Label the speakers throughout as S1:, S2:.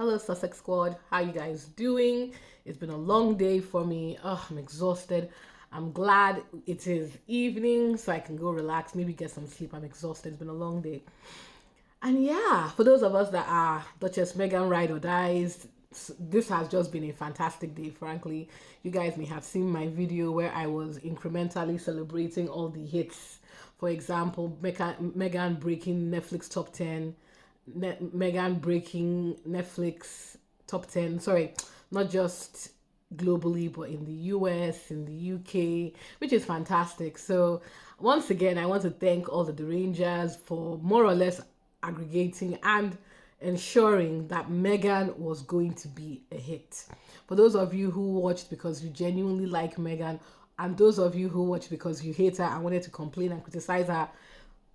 S1: Hello, Sussex Squad. How you guys doing? It's been a long day for me. Oh, I'm exhausted. I'm glad it is evening so I can go relax, maybe get some sleep. I'm exhausted. It's been a long day. And yeah, for those of us that are Duchess Meghan ride or dies, this has just been a fantastic day, frankly. You guys may have seen my video where I was incrementally celebrating all the hits. For example, Meghan breaking Netflix top 10, Meghan breaking Netflix top 10. Sorry, not just globally, but in the US, in the UK, which is fantastic. So, once again, I want to thank all the Rangers for more or less aggregating and ensuring that Meghan was going to be a hit. For those of you who watched because you genuinely like Meghan, and those of you who watched because you hate her and wanted to complain and criticize her,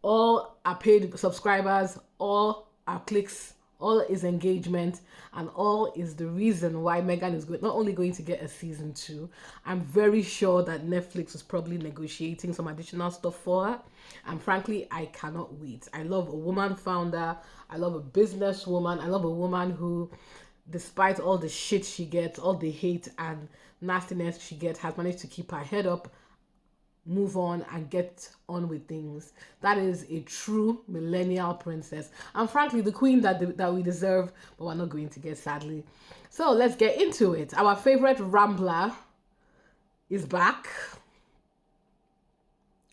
S1: all our paid subscribers, all our clicks, all is engagement, and all is the reason why Meghan is not only going to get a season 2. I'm very sure that Netflix is probably negotiating some additional stuff for her, and frankly, I cannot wait. I love a woman founder. I love a businesswoman. I love a woman who, despite all the shit she gets, all the hate and nastiness she gets, has managed to keep her head up, move on, and get on with things. That is a true millennial princess, and frankly the queen that we deserve, but we're not going to get, sadly. So let's get into it. Our favorite rambler is back,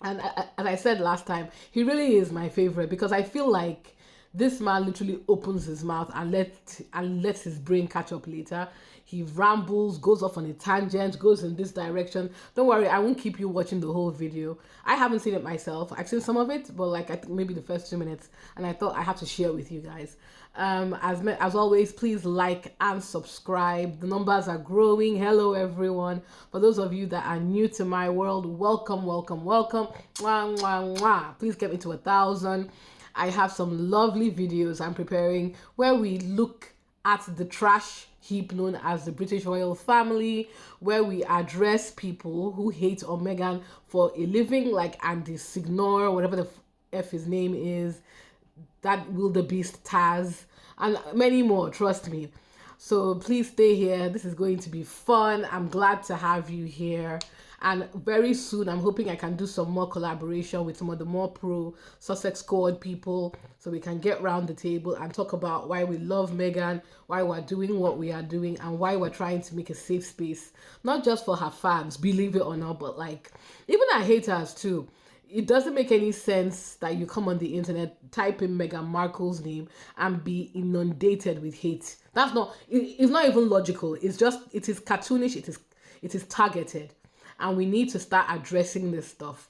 S1: and as I said last time, he really is my favorite because I feel like this man literally opens his mouth and lets his brain catch up later. He rambles, goes off on a tangent, goes in this direction. Don't worry, I won't keep you watching the whole video. I haven't seen it myself. I've seen some of it, but like I think maybe the first 2 minutes, and I thought I had to share with you guys. As always, please like and subscribe. The numbers are growing. Hello everyone. For those of you that are new to my world, welcome, welcome, welcome. Mwah, mwah, mwah. Please get me to 1,000. I have some lovely videos I'm preparing where we look at the trash heap known as the British royal family, where we address people who hate on Meghan for a living, like Andy Signor, whatever the F his name is, that wildebeest Taz, and many more, trust me. So please stay here. This is going to be fun. I'm glad to have you here. And very soon, I'm hoping I can do some more collaboration with some of the more pro Sussex Squad people so we can get round the table and talk about why we love Meghan, why we're doing what we are doing, and why we're trying to make a safe space, not just for her fans, believe it or not, but like even our haters too. It doesn't make any sense that you come on the internet, type in Meghan Markle's name, and be inundated with hate. That's not. It's not even logical. It's just. It is cartoonish. It is targeted, and we need to start addressing this stuff.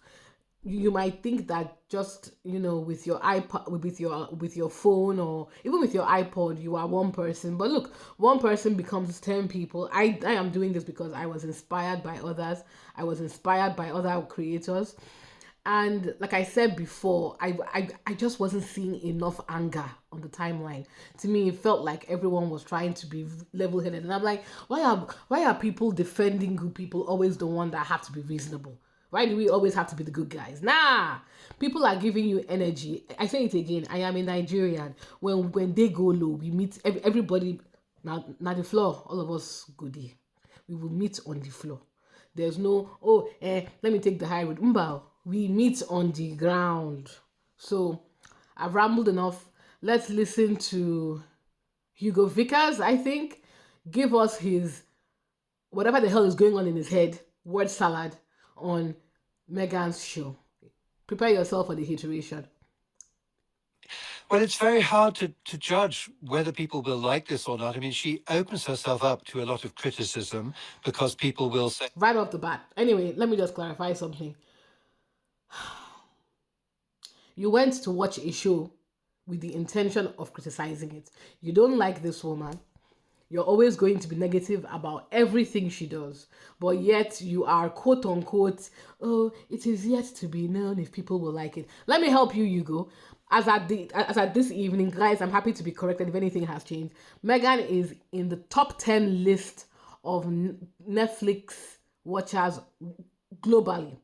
S1: You might think that just with your iPad, with your phone, or even with your iPod, you are one person. But look, one person becomes 10 people. I am doing this because I was inspired by others. I was inspired by other creators. And like I said before, I just wasn't seeing enough anger on the timeline. To me, it felt like everyone was trying to be level-headed, and I'm like, why are people defending good people always the one that have to be reasonable? Why do we always have to be the good guys? Nah, people are giving you energy. I say it again. I am a Nigerian. When they go low, we meet everybody. Now the floor, all of us goody. We will meet on the floor. There's no, let me take the high road. Mbao, we meet on the ground. So I've rambled enough. Let's listen to Hugo Vickers, I think. Give us his, whatever the hell is going on in his head, word salad on Meghan's show. Prepare yourself for the iteration.
S2: Well, it's very hard to judge whether people will like this or not. I mean, she opens herself up to a lot of criticism because people will say...
S1: Right off the bat. Anyway, let me just clarify something. You went to watch a show with the intention of criticizing it. You don't like this woman. You're always going to be negative about everything she does. But yet you are quote unquote, oh, it is yet to be known if people will like it. Let me help you, Hugo. As at this evening, guys, I'm happy to be corrected if anything has changed. Meghan is in the top 10 list of Netflix watchers globally.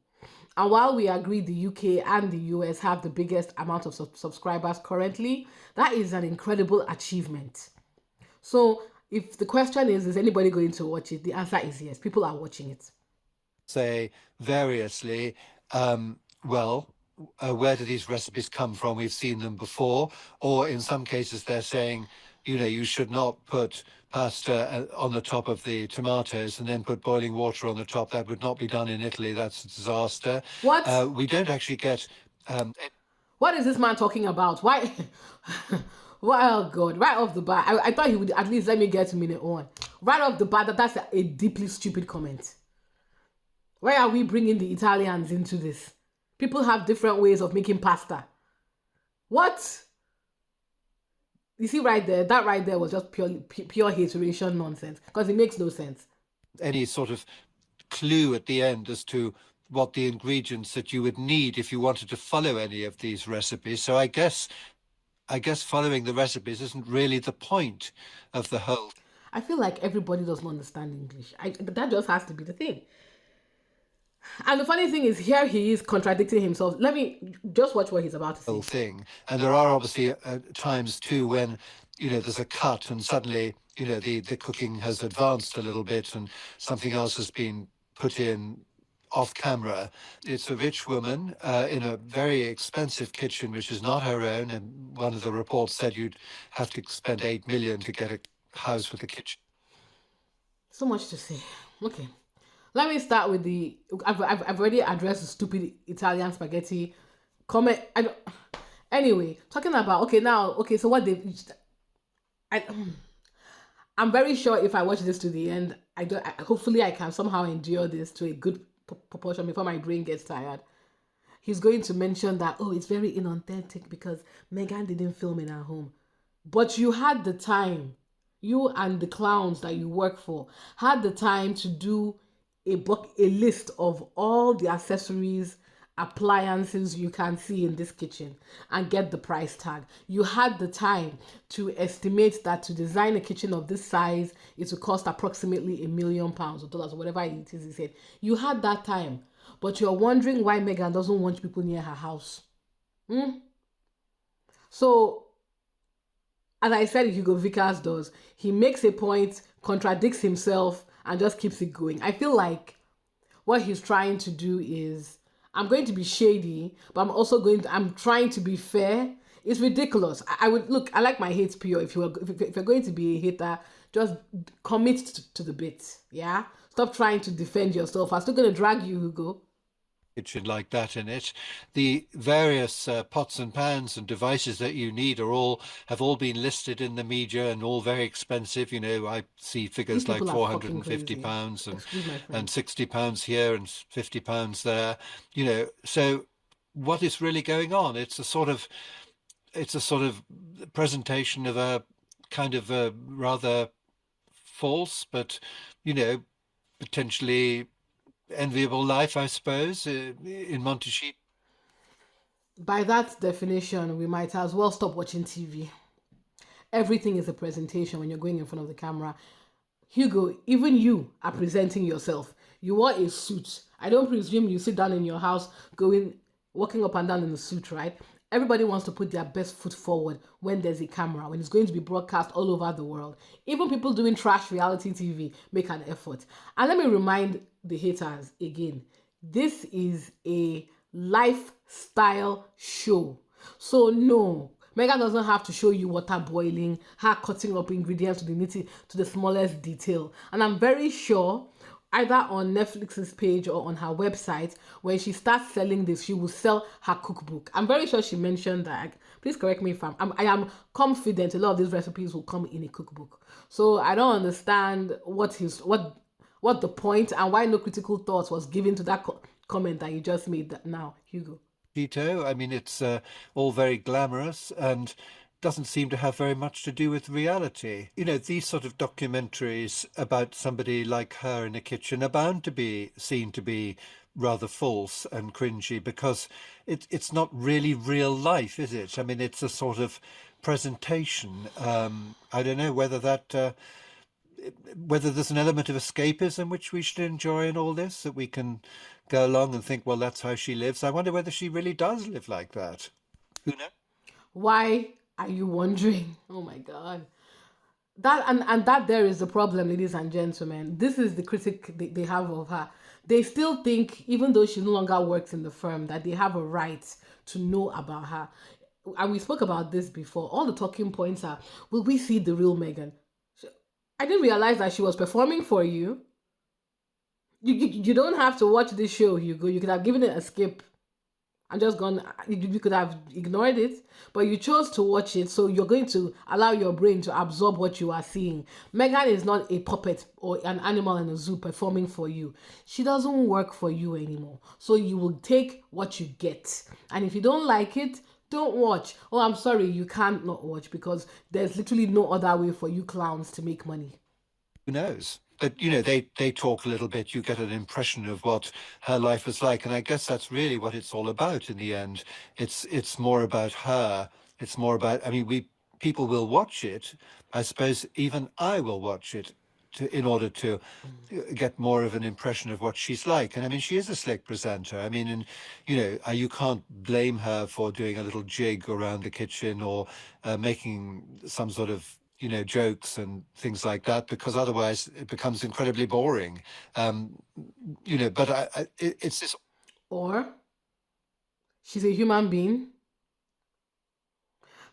S1: And while we agree the UK and the US have the biggest amount of subscribers currently, that is an incredible achievement. So if the question is anybody going to watch it? The answer is yes. People are watching it.
S2: say variously, well, where do these recipes come from? We've seen them before. Or in some cases, they're saying, you should not put pasta on the top of the tomatoes and then put boiling water on the top. That would not be done in Italy. That's a disaster.
S1: What?
S2: We don't actually get
S1: What is this man talking about? Why? Well, oh God! Right off the bat, I thought he would at least let me get to minute one. Right off the bat, that's a deeply stupid comment. Why are we bringing the Italians into this? People have different ways of making pasta. What? You see right there, that right there was just pure hateration nonsense because it makes no sense.
S2: any sort of clue at the end as to what the ingredients that you would need if you wanted to follow any of these recipes. So I guess following the recipes isn't really the point of the whole
S1: I feel like everybody doesn't understand English. That just has to be the thing. And the funny thing is, here he is contradicting himself. Let me just watch what he's about to
S2: whole
S1: say.
S2: thing. And there are obviously times too when there's a cut and suddenly the cooking has advanced a little bit and something else has been put in off camera. It's a rich woman in a very expensive kitchen, which is not her own. And one of the reports said you'd have to spend 8 million to get a house with a kitchen.
S1: So much to say. Okay. Let me start with the. I've already addressed the stupid Italian spaghetti comment. Anyway, talking about okay now. Okay, so what they. I, I'm very sure if I watch this to the end, I don't. Hopefully, I can somehow endure this to a good proportion before my brain gets tired. He's going to mention that it's very inauthentic because Meghan didn't film in her home, but you had the time. You and the clowns that you work for had the time to do a list of all the accessories, appliances you can see in this kitchen and get the price tag. You had the time to estimate that to design a kitchen of this size it will cost approximately £1 million or dollars or whatever it is he said. You had that time, but you're wondering why Meghan doesn't want people near her house. So as I said, Hugo Vickers does. He makes a point, contradicts himself, and just keeps it going. I feel like what he's trying to do is I'm going to be shady, but I'm trying to be fair. It's ridiculous. I would look. I like my hate pure. If you're going to be a hater, just commit to the bit. Yeah. Stop trying to defend yourself. I'm still going to drag you, Hugo.
S2: Kitchen like that in it. The various pots and pans and devices that you need have all been listed in the media and all very expensive. I see
S1: These
S2: figures like
S1: people are
S2: four hundred
S1: fucking
S2: and fifty
S1: crazy.
S2: pounds and
S1: Excuse my
S2: and
S1: French.
S2: £60 here and £50 there. So what is really going on? It's a sort of presentation of a kind of a rather false, but you know potentially enviable life, I suppose, in Montechitti.
S1: By that definition, we might as well stop watching TV. Everything is a presentation when you're going in front of the camera. Hugo, even you are presenting yourself. You wore a suit. I don't presume you sit down in your house walking up and down in a suit, right? Everybody wants to put their best foot forward when there's a camera, when it's going to be broadcast all over the world. Even people doing trash reality TV make an effort. And let me remind the haters again, this is a lifestyle show. So no, Megan doesn't have to show you water boiling, her cutting up ingredients to the smallest detail. And I'm very sure either on Netflix's page or on her website, when she starts selling this, she will sell her cookbook. I'm very sure she mentioned that. Please correct me if I am confident a lot of these recipes will come in a cookbook. So I don't understand what the point and why no critical thought was given to that comment that you just made that now, Hugo.
S2: I mean, it's all very glamorous and doesn't seem to have very much to do with reality. These sort of documentaries about somebody like her in a kitchen are bound to be seen to be rather false and cringy because it's not really real life, is it? I mean, it's a sort of presentation. I don't know whether there's an element of escapism which we should enjoy in all this, that we can go along and think, well, that's how she lives. I wonder whether she really does live like that. Who knows?
S1: Why are you wondering? Oh my god. That and that there is the problem, ladies and gentlemen. This is the critic they have of her. They still think, even though she no longer works in the firm, that they have a right to know about her. And we spoke about this before. All the talking points are, will we see the real Meghan? I didn't realize that she was performing for you. You don't have to watch this show, Hugo. You could have given it a skip and just gone. You could have ignored it, but you chose to watch it, so you're going to allow your brain to absorb what you are seeing. Meghan is not a puppet or an animal in a zoo performing for you. She doesn't work for you anymore, so you will take what you get. And if you don't like it, don't watch. Oh, I'm sorry, you can't not watch, because there's literally no other way for you clowns to make money.
S2: Who knows? But they talk a little bit. You get an impression of what her life was like, and I guess that's really what it's all about in the end. It's more about her. It's more about. I mean, we people will watch it. I suppose even I will watch it in order to get more of an impression of what she's like. And I mean, she is a slick presenter. I mean, and you can't blame her for doing a little jig around the kitchen or making some sort of jokes and things like that, because otherwise it becomes incredibly boring. Um, but it's this.
S1: Or she's a human being.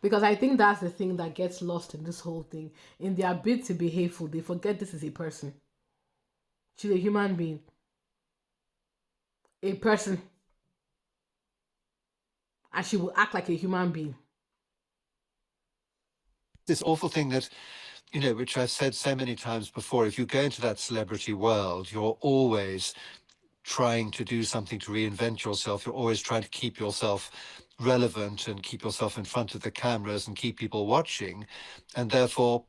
S1: Because I think that's the thing that gets lost in this whole thing. In their bid to be hateful, they forget this is a person. She's a human being. A person. And she will act like a human being.
S2: This awful thing that, which I've said so many times before, if you go into that celebrity world, you're always trying to do something to reinvent yourself. You're always trying to keep yourself relevant and keep yourself in front of the cameras and keep people watching. And therefore,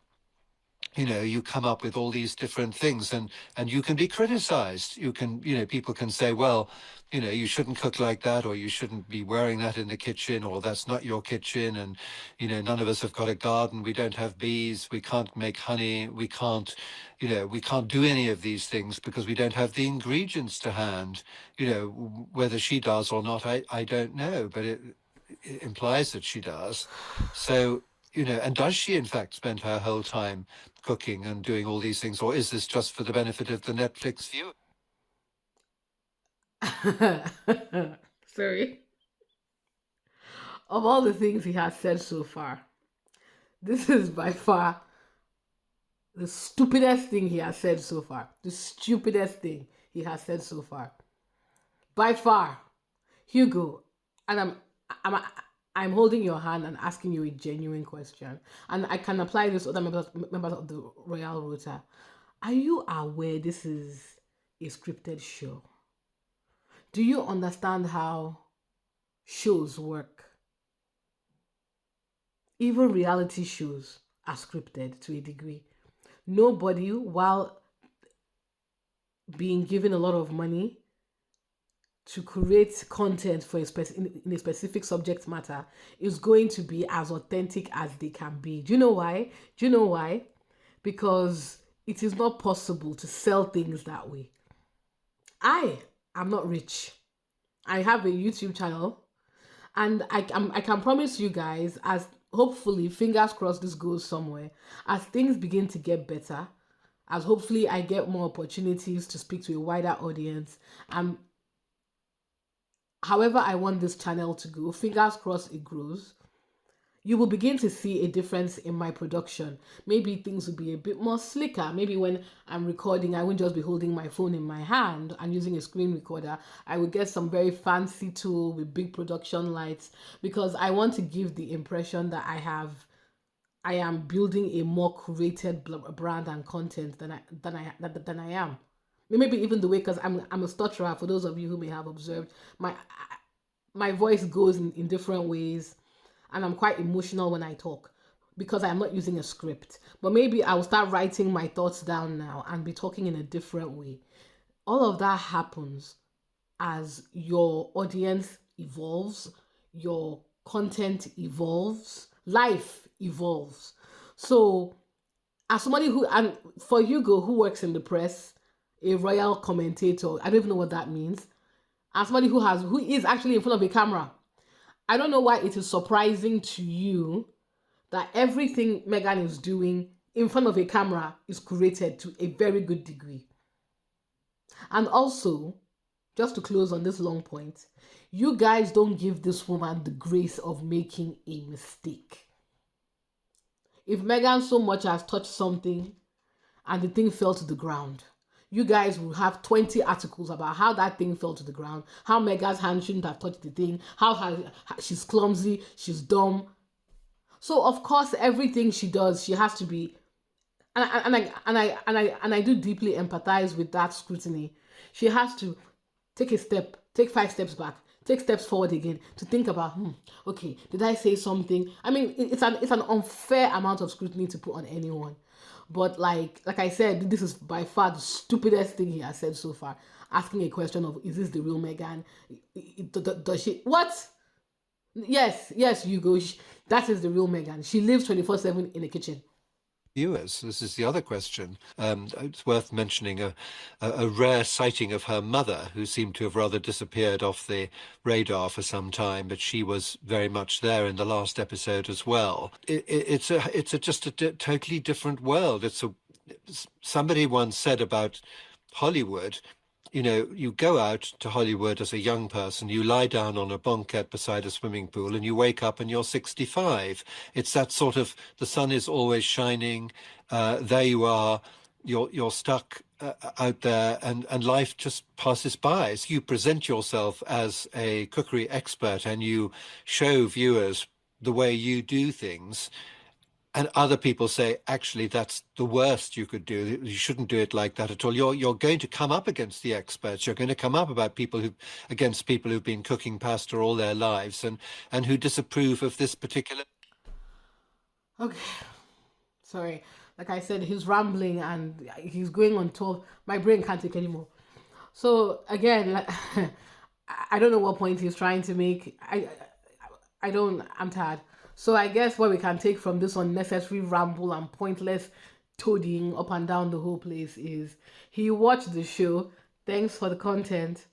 S2: you come up with all these different things, and you can be criticized. You can, people can say, well, you shouldn't cook like that, or you shouldn't be wearing that in the kitchen, or that's not your kitchen. And, none of us have got a garden. We don't have bees. We can't make honey. We can't do any of these things because we don't have the ingredients to hand. Whether she does or not, I don't know, but it implies that she does. So, and does she in fact spend her whole time cooking and doing all these things, or is this just for the benefit of the Netflix viewer?
S1: Sorry. Of all the things he has said so far, this is by far the stupidest thing he has said so far. The stupidest thing he has said so far. By far. Hugo, and I'm I'm holding your hand and asking you a genuine question. And I can apply this to other members of the Royal Rota. Are you aware this is a scripted show? Do you understand how shows work? Even reality shows are scripted to a degree. Nobody, while being given a lot of money to create content for in a specific subject matter, is going to be as authentic as they can be. Do you know why? Do you know why? Because it is not possible to sell things that way. I am not rich. I have a YouTube channel, and I can promise you guys, as hopefully, fingers crossed, this goes somewhere, as things begin to get better, as hopefully I get more opportunities to speak to a wider audience, and however I want this channel to go, fingers crossed it grows, you will begin to see a difference in my production. Maybe things will be a bit more slicker. Maybe when I'm recording, I won't just be holding my phone in my hand and using a screen recorder. I will get some very fancy tool with big production lights, because I want to give the impression that I am building a more curated brand and content than I am. Maybe even the way, because I'm a stutterer. For those of you who may have observed, my voice goes in different ways, and I'm quite emotional when I talk because I'm not using a script. But maybe I'll start writing my thoughts down now and be talking in a different way. All of that happens as your audience evolves, your content evolves, life evolves. So, as somebody who, and for Hugo, who works in the press, a royal commentator, I don't even know what that means. As somebody who is actually in front of a camera, I don't know why it is surprising to you that everything Meghan is doing in front of a camera is curated to a very good degree. And also, just to close on this long point, you guys don't give this woman the grace of making a mistake. If Meghan so much as touched something and the thing fell to the ground, you guys will have 20 articles about how that thing fell to the ground, how Meghan's hand shouldn't have touched the thing, how she's clumsy, she's dumb. So of course, everything she does, she has to be. And I do deeply empathize with that scrutiny. She has to take 5 steps back, take steps forward again to think about, okay, did I say something? I mean, it's an unfair amount of scrutiny to put on anyone. But like I said, this is by far the stupidest thing he has said so far. Asking a question of, is this the real Meghan? Does she what? Yes, Hugo. That is the real Meghan. She lives 24/7 in the kitchen.
S2: Viewers. This is the other question. It's worth mentioning a rare sighting of her mother, who seemed to have rather disappeared off the radar for some time, but she was very much there in the last episode as well. It's just a totally different world. Somebody once said about Hollywood, you go out to Hollywood as a young person, you lie down on a banquette beside a swimming pool, and you wake up and you're 65. It's that sort of, the sun is always shining. There you are. You're stuck out there, and life just passes by. So you present yourself as a cookery expert, and you show viewers the way you do things. And other people say, actually, that's the worst you could do. You shouldn't do it like that at all. You're going to come up against the experts. You're going to come up against people who've been cooking pasta all their lives and who disapprove of this particular.
S1: Okay, sorry. Like I said, he's rambling and he's going on 12. My brain can't take anymore. So again, like, I don't know what point he's trying to make. I don't. I'm tired. So I guess what we can take from this unnecessary ramble and pointless toadying up and down the whole place is he watched the show. Thanks for the content.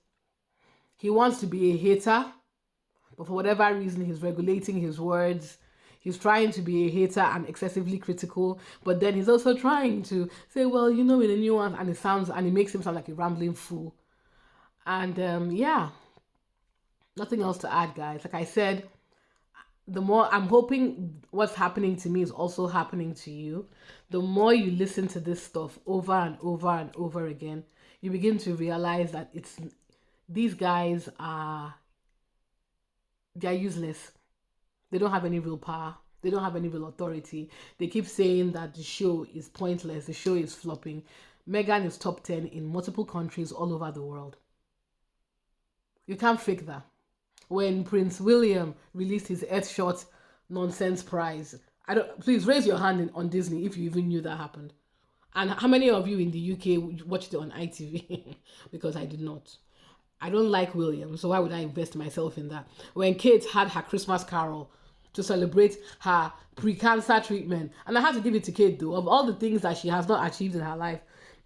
S1: He wants to be a hater, but for whatever reason, he's regulating his words. He's trying to be a hater and excessively critical, but then he's also trying to say, well, in the nuance, and it makes him sound like a rambling fool. And yeah, nothing else to add, guys. Like I said, the more I'm hoping what's happening to me is also happening to you. The more you listen to this stuff over and over and over again, you begin to realize that these guys they're useless. They don't have any real power. They don't have any real authority. They keep saying that the show is pointless. The show is flopping. Meghan is top 10 in multiple countries all over the world. You can't fake that. When Prince William released his Earthshot nonsense prize, please raise your hand on Disney if you even knew that happened. And how many of you in the UK watched it on ITV? Because I did not. I don't like William, so why would I invest myself in that? When Kate had her Christmas carol to celebrate her pre-cancer treatment, and I had to give it to Kate though, of all the things that she has not achieved in her life,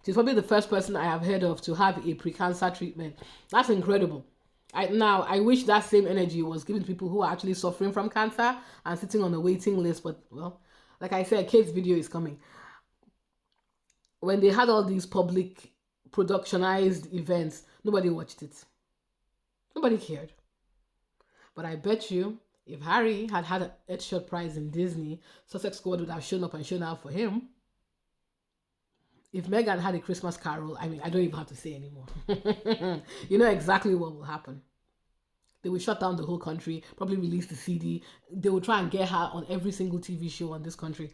S1: she's probably the first person I have heard of to have a pre-cancer treatment. That's incredible. I wish that same energy was given to people who are actually suffering from cancer and sitting on a waiting list. But, well, like I said, Kate's video is coming. When they had all these public productionized events, nobody watched it. Nobody cared. But I bet you, if Harry had an Earthshot prize in Disney, Sussex Squad would have shown up and shown out for him. If Meghan had a Christmas carol, I don't even have to say anymore. You know exactly what will happen. They will shut down the whole country, probably release the CD. They will try and get her on every single TV show in this country.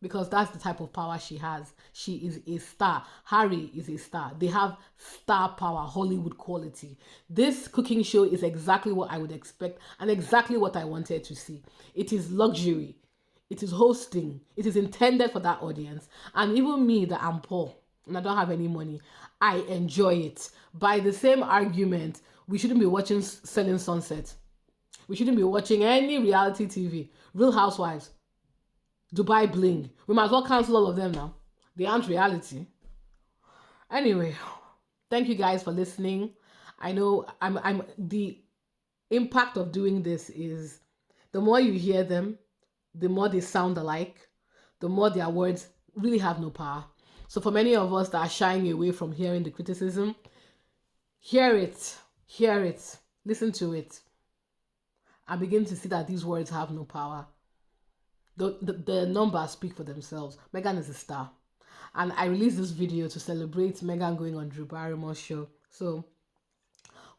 S1: Because that's the type of power she has. She is a star. Harry is a star. They have star power, Hollywood quality. This cooking show is exactly what I would expect and exactly what I wanted to see. It is luxury. It is hosting. It is intended for that audience. And even me, that I'm poor and I don't have any money, I enjoy it. By the same argument, we shouldn't be watching Selling Sunset. We shouldn't be watching any reality TV. Real Housewives. Dubai Bling. We might as well cancel all of them now. They aren't reality. Anyway, thank you guys for listening. I know I'm the impact of doing this is the more you hear them, the more they sound alike, the more their words really have no power. So for many of us that are shying away from hearing the criticism, hear it, listen to it, and begin to see that these words have no power. The numbers speak for themselves. Meghan is a star. And I released this video to celebrate Meghan going on Drew Barrymore's show. So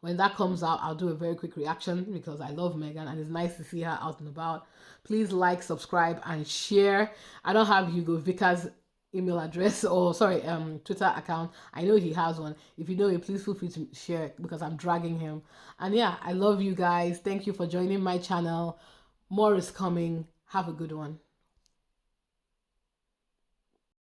S1: when that comes out, I'll do a very quick reaction because I love Meghan and it's nice to see her out and about. Please like, subscribe, and share. I don't have Hugo Vickers' email address or Twitter account. I know he has one. If you know it, please feel free to share it because I'm dragging him. And yeah, I love you guys. Thank you for joining my channel. More is coming. Have a good one.